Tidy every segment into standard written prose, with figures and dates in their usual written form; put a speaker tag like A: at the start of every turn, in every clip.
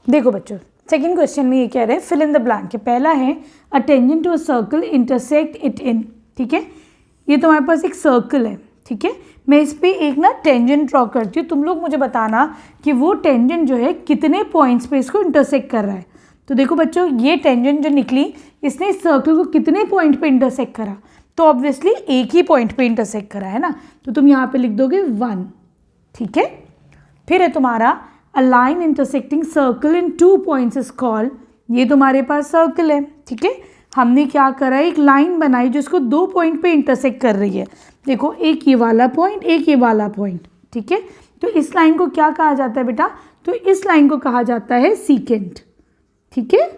A: देखो बच्चों, second question में ये कह रहे हैं फिल इन द ब्लैंक। पहला है a tangent to a circle intersect it in. ठीक है, ये तुम्हारे पास एक सर्कल है। ठीक है, मैं इस पे एक ना टेंजेंट ड्रॉ करती हूँ, तुम लोग मुझे बताना कि वो टेंजेंट जो है कितने पॉइंट्स पे इसको इंटरसेक्ट कर रहा है। तो देखो बच्चों, ये टेंजेंट जो निकली इसने इस सर्कल को कितने पॉइंट पे इंटरसेक्ट करा, तो ऑब्वियसली एक ही पॉइंट पे इंटरसेक्ट करा है ना, तो तुम यहाँ पे लिख दोगे 1। ठीक है, फिर है तुम्हारा a line intersecting circle in 2 points is called. ये तुम्हारे पास सर्कल है। ठीक है, हमने क्या करा, एक लाइन बनाई जो इसको 2 पॉइंट पे इंटरसेक्ट कर रही है। देखो, एक ये वाला पॉइंट, एक ये वाला पॉइंट। ठीक है, तो इस लाइन को क्या कहा जाता है बेटा, तो इस लाइन को कहा जाता है सीकेंट। ठीक है,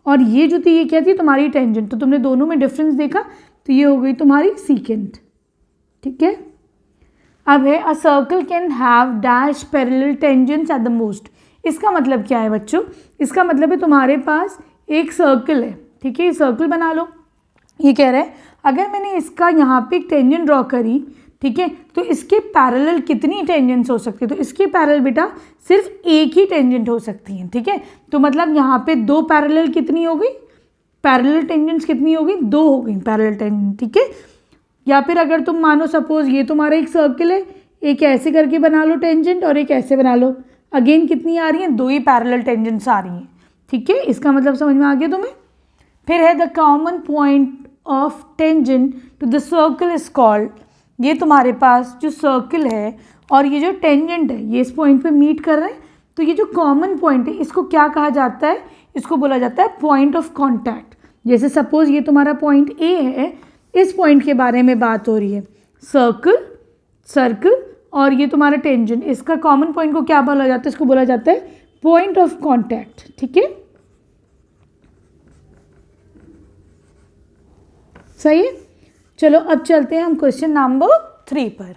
A: और ये जो थी ये क्या थी, तुम्हारी टेंजेंट। तो तुमने दोनों में डिफरेंस देखा, तो ये हो गई तुम्हारी सीकेंट। ठीक है, अब है a circle can have dash parallel tangents at the most. इसका मतलब क्या है बच्चों, इसका मतलब है तुम्हारे पास एक सर्कल है। ठीक है, ये सर्कल बना लो। ये कह रहा है अगर मैंने इसका यहाँ पे एक टेंजेंट ड्रॉ करी, ठीक है, तो इसके पैरेलल कितनी टेंजेंट्स हो सकती है, तो इसके पैरेलल बेटा सिर्फ एक ही टेंजेंट हो सकती है। ठीक है, तो मतलब यहाँ पे 2 पैरेलल कितनी हो गई, पैरेलल टेंजेंट्स कितनी हो गई, 2 हो गई पैरेलल टेंजेंट। ठीक है, या फिर अगर तुम मानो सपोज ये तुम्हारा एक सर्कल है, एक ऐसे करके बना लो टेंजेंट और एक ऐसे बना लो, अगेन कितनी आ रही हैं, 2 ही पैरेलल टेंजेंट्स आ रही हैं। ठीक है, इसका मतलब समझ में आ गया तुम्हें। फिर है the common point of tangent to the circle is called. ये तुम्हारे पास जो सर्कल है और ये जो टेंजेंट है ये इस पॉइंट पे मीट कर रहे हैं, तो ये जो कॉमन पॉइंट है इसको क्या कहा जाता है, इसको बोला जाता है पॉइंट ऑफ कॉन्टैक्ट। जैसे सपोज ये तुम्हारा पॉइंट ए है, इस पॉइंट के बारे में बात हो रही है, सर्कल और ये तुम्हारा टेंजेंट, इसका कॉमन पॉइंट को क्या बोला जाता है, इसको बोला जाता है पॉइंट ऑफ कॉन्टैक्ट। ठीक है, सही है। चलो अब चलते हैं हम क्वेश्चन नंबर 3 पर।